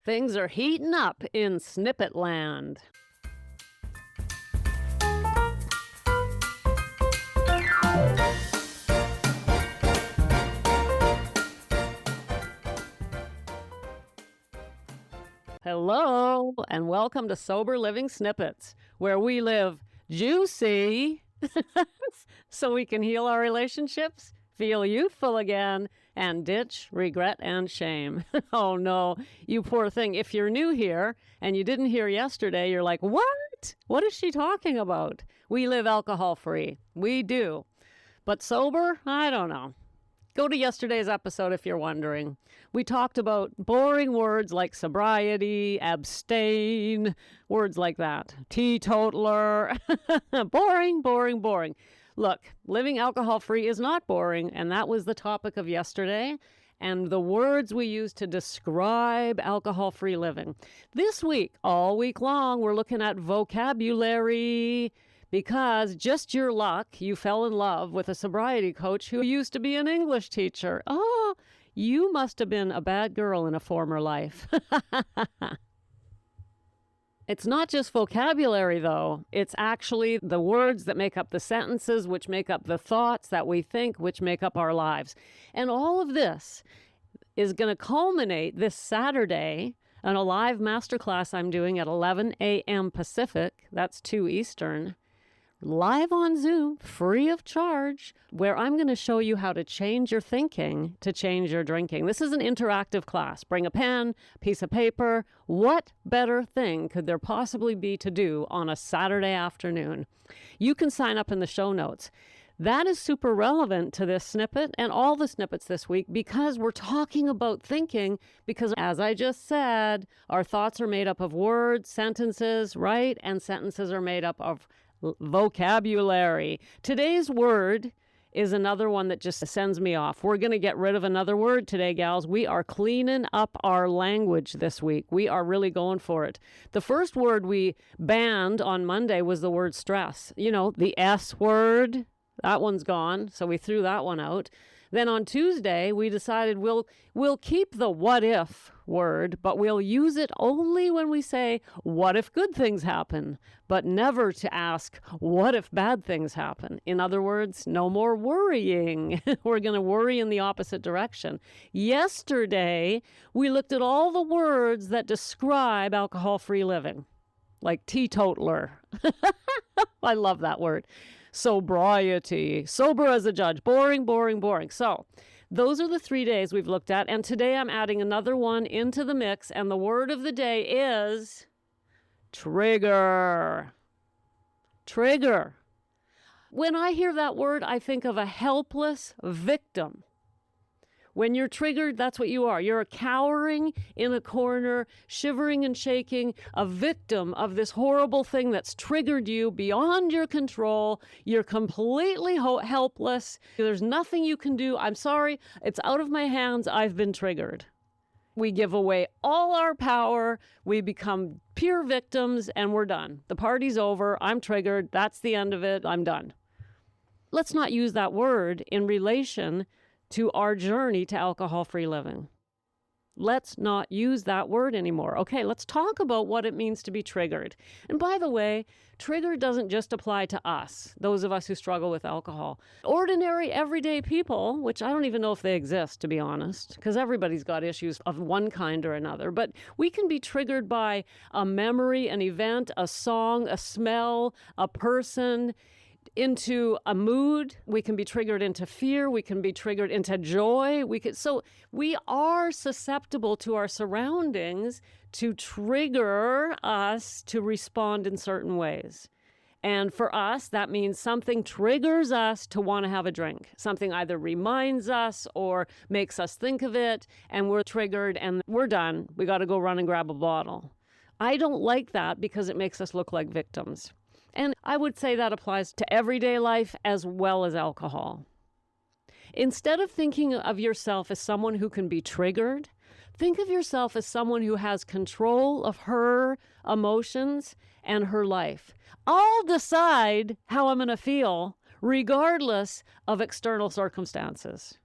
Things are heating up in snippet land. Hello, and welcome to Sober Living Snippets, where we live juicy so we can heal our relationships, feel youthful again, and ditch regret and shame. Oh no, you poor thing. If you're new here and you didn't hear yesterday, you're like, what? What is she talking about? We live alcohol-free. We do. But sober? I don't know. Go to yesterday's episode if you're wondering. We talked about boring words like sobriety, abstain, words like that. Teetotaler. Boring, boring, boring. Look, living alcohol-free is not boring, and that was the topic of yesterday, and the words we use to describe alcohol-free living. This week, all week long, we're looking at vocabulary, because just your luck, you fell in love with a sobriety coach who used to be an English teacher. Oh, you must have been a bad girl in a former life. It's not just vocabulary, though. It's actually the words that make up the sentences, which make up the thoughts that we think, which make up our lives. And all of this is going to culminate this Saturday in a live masterclass I'm doing at 11 a.m. Pacific. That's 2 Eastern. Live on Zoom, free of charge, where I'm going to show you how to change your thinking to change your drinking. This is an interactive class. Bring a pen, piece of paper. What better thing could there possibly be to do on a Saturday afternoon? You can sign up in the show notes. That is super relevant to this snippet and all the snippets this week because we're talking about thinking because, as I just said, our thoughts are made up of words, sentences, right? And sentences are made up of vocabulary. Today's word is another one that just sends me off. We're going to get rid of another word today, gals. We are cleaning up our language this week. We are really going for it. The first word we banned on Monday was the word stress. You know, the S word. That one's gone, so we threw that one out. Then on Tuesday, we decided we'll keep the what if word, but we'll use it only when we say, what if good things happen? But never to ask, what if bad things happen? In other words, no more worrying. We're going to worry in the opposite direction. Yesterday, we looked at all the words that describe alcohol-free living, like teetotaler. I love that word. Sobriety, sober as a judge, boring, boring, boring. So those are the 3 days we've looked at. And today I'm adding another one into the mix. And the word of the day is trigger. Trigger. When I hear that word, I think of a helpless victim. When you're triggered, that's what you are. You're cowering in a corner, shivering and shaking, a victim of this horrible thing that's triggered you beyond your control. You're completely helpless. There's nothing you can do. I'm sorry. It's out of my hands. I've been triggered. We give away all our power. We become pure victims, and we're done. The party's over. I'm triggered. That's the end of it. I'm done. Let's not use that word in relation to our journey to alcohol-free living. Let's not use that word anymore. Okay, let's talk about what it means to be triggered. And by the way, trigger doesn't just apply to us, those of us who struggle with alcohol. Ordinary, everyday people, which I don't even know if they exist, to be honest, because everybody's got issues of one kind or another. But we can be triggered by a memory, an event, a song, a smell, a person, into a mood. We can be triggered into fear. We can be triggered into joy. So we are susceptible to our surroundings to trigger us to respond in certain ways. And for us, that means something triggers us to want to have a drink. Something either reminds us or makes us think of it, and we're triggered and we're done. We got to go run and grab a bottle. I don't like that because it makes us look like victims. And I would say that applies to everyday life as well as alcohol. Instead of thinking of yourself as someone who can be triggered, think of yourself as someone who has control of her emotions and her life. I'll decide how I'm going to feel regardless of external circumstances.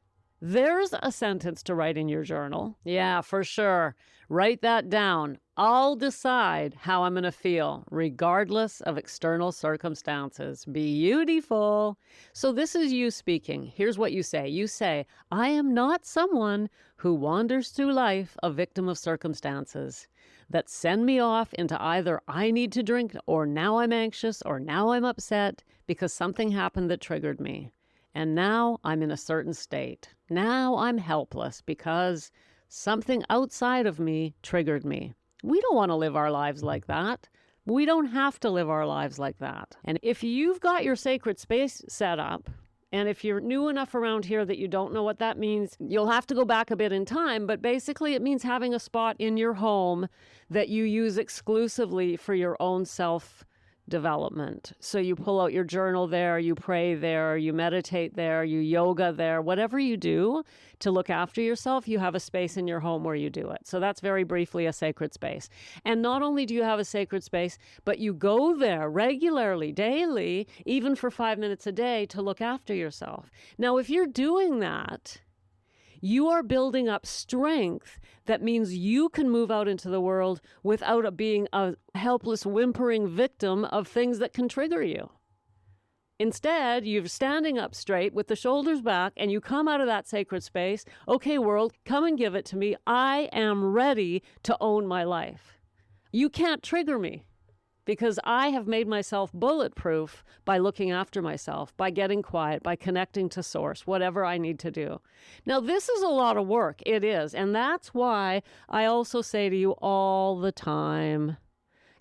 There's a sentence to write in your journal. Yeah, for sure. Write that down. I'll decide how I'm going to feel, regardless of external circumstances. Beautiful. So this is you speaking. Here's what you say. You say, I am not someone who wanders through life a victim of circumstances that send me off into either I need to drink or now I'm anxious or now I'm upset because something happened that triggered me. And now I'm in a certain state. Now I'm helpless because something outside of me triggered me. We don't want to live our lives like that. We don't have to live our lives like that. And if you've got your sacred space set up, and if you're new enough around here that you don't know what that means, you'll have to go back a bit in time. But basically, it means having a spot in your home that you use exclusively for your own self-development. So you pull out your journal there, you pray there, you meditate there, you yoga there, whatever you do to look after yourself, you have a space in your home where you do it. So that's very briefly a sacred space. And not only do you have a sacred space, but you go there regularly, daily, even for 5 minutes a day to look after yourself. Now, if you're doing that, you are building up strength that means you can move out into the world without being a helpless, whimpering victim of things that can trigger you. Instead, you're standing up straight with the shoulders back and you come out of that sacred space. Okay, world, come and give it to me. I am ready to own my life. You can't trigger me because I have made myself bulletproof by looking after myself, by getting quiet, by connecting to source, whatever I need to do. Now, this is a lot of work. It is. And that's why I also say to you all the time,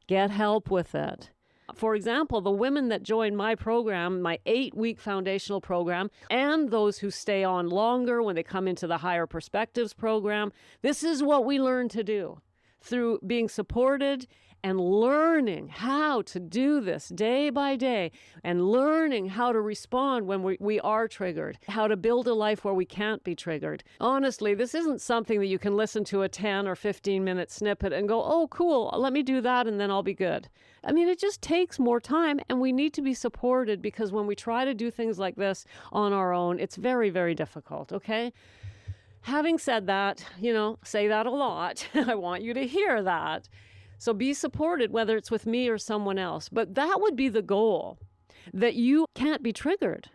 get help with it. For example, the women that join my program, my 8-week foundational program, and those who stay on longer when they come into the Higher Perspectives program, this is what we learn to do through being supported and learning how to do this day by day and learning how to respond when we are triggered, how to build a life where we can't be triggered. Honestly, this isn't something that you can listen to a 10 or 15-minute snippet and go, oh, cool, let me do that and then I'll be good. I mean, it just takes more time and we need to be supported because when we try to do things like this on our own, it's very, very difficult, okay? Having said that, say that a lot. I want you to hear that. So be supported, whether it's with me or someone else. But that would be the goal, that you can't be triggered.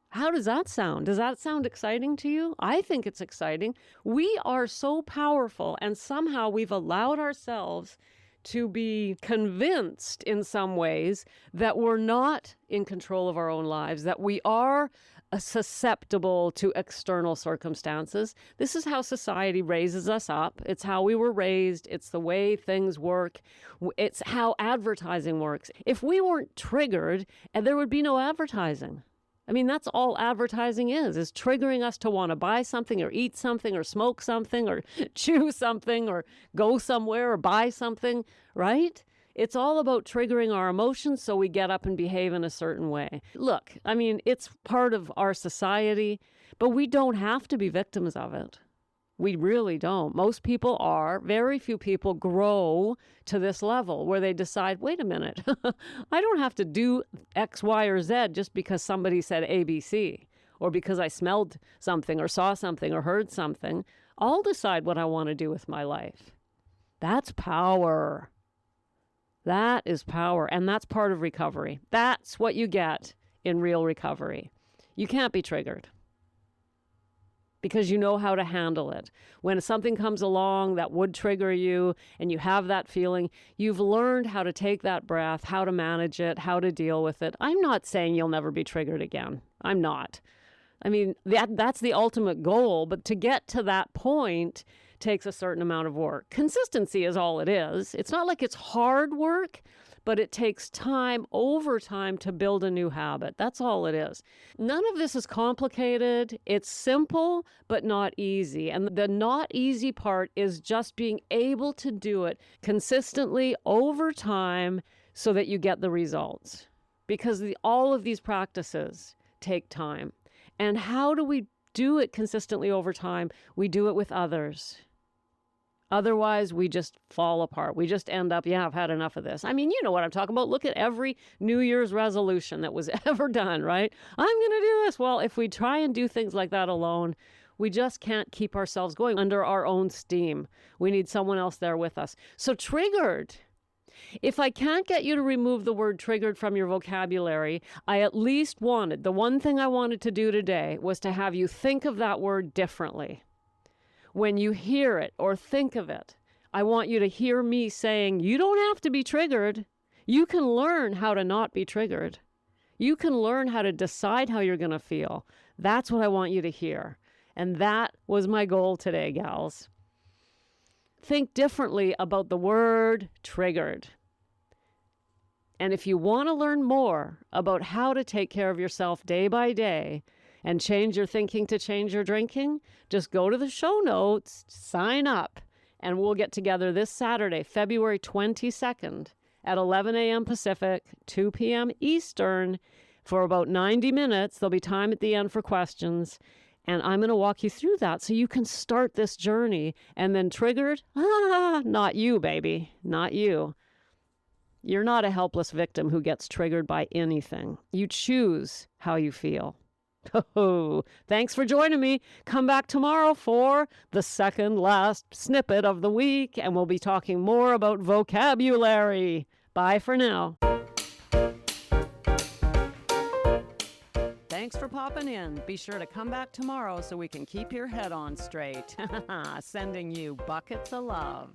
How does that sound? Does that sound exciting to you? I think it's exciting. We are so powerful, and somehow we've allowed ourselves to be convinced in some ways that we're not in control of our own lives, that we are susceptible to external circumstances. This is how society raises us up. It's how we were raised. It's the way things work. It's how advertising works. If we weren't triggered, there would be no advertising. I mean, that's all advertising is triggering us to want to buy something or eat something or smoke something or chew something or go somewhere or buy something, right? It's all about triggering our emotions so we get up and behave in a certain way. Look, I mean, it's part of our society, but we don't have to be victims of it. We really don't. Most people are. Very few people grow to this level where they decide, wait a minute, I don't have to do X, Y, or Z just because somebody said ABC or because I smelled something or saw something or heard something. I'll decide what I want to do with my life. That's power. That is power, and that's part of recovery. That's what you get in real recovery. You can't be triggered because you know how to handle it. When something comes along that would trigger you and you have that feeling, you've learned how to take that breath, how to manage it, how to deal with it. I'm not saying you'll never be triggered again. I'm not. I mean, that's the ultimate goal, but to get to that point takes a certain amount of work. Consistency is all it is. It's not like it's hard work, but it takes time over time to build a new habit. That's all it is. None of this is complicated. It's simple, but not easy. And the not easy part is just being able to do it consistently over time so that you get the results. Because all of these practices take time. And how do we do it consistently over time? We do it with others. Otherwise, we just fall apart. We just end up, yeah, I've had enough of this. I mean, you know what I'm talking about. Look at every New Year's resolution that was ever done, right? I'm going to do this. Well, if we try and do things like that alone, we just can't keep ourselves going under our own steam. We need someone else there with us. So triggered. If I can't get you to remove the word triggered from your vocabulary, I at least wanted, the one thing I wanted to do today was to have you think of that word differently. When you hear it or think of it, I want you to hear me saying, you don't have to be triggered. You can learn how to not be triggered. You can learn how to decide how you're going to feel. That's what I want you to hear. And that was my goal today, gals. Think differently about the word triggered. And if you want to learn more about how to take care of yourself day by day and change your thinking to change your drinking, just go to the show notes, sign up, and we'll get together this Saturday, February 22nd at 11 a.m. Pacific, 2 p.m. Eastern for about 90 minutes. There'll be time at the end for questions. And I'm going to walk you through that so you can start this journey. And then triggered? Not you, baby. Not you. You're not a helpless victim who gets triggered by anything. You choose how you feel. Oh, thanks for joining me. Come back tomorrow for the second last snippet of the week, and we'll be talking more about vocabulary. Bye for now. Thanks for popping in. Be sure to come back tomorrow so we can keep your head on straight. Sending you buckets of love.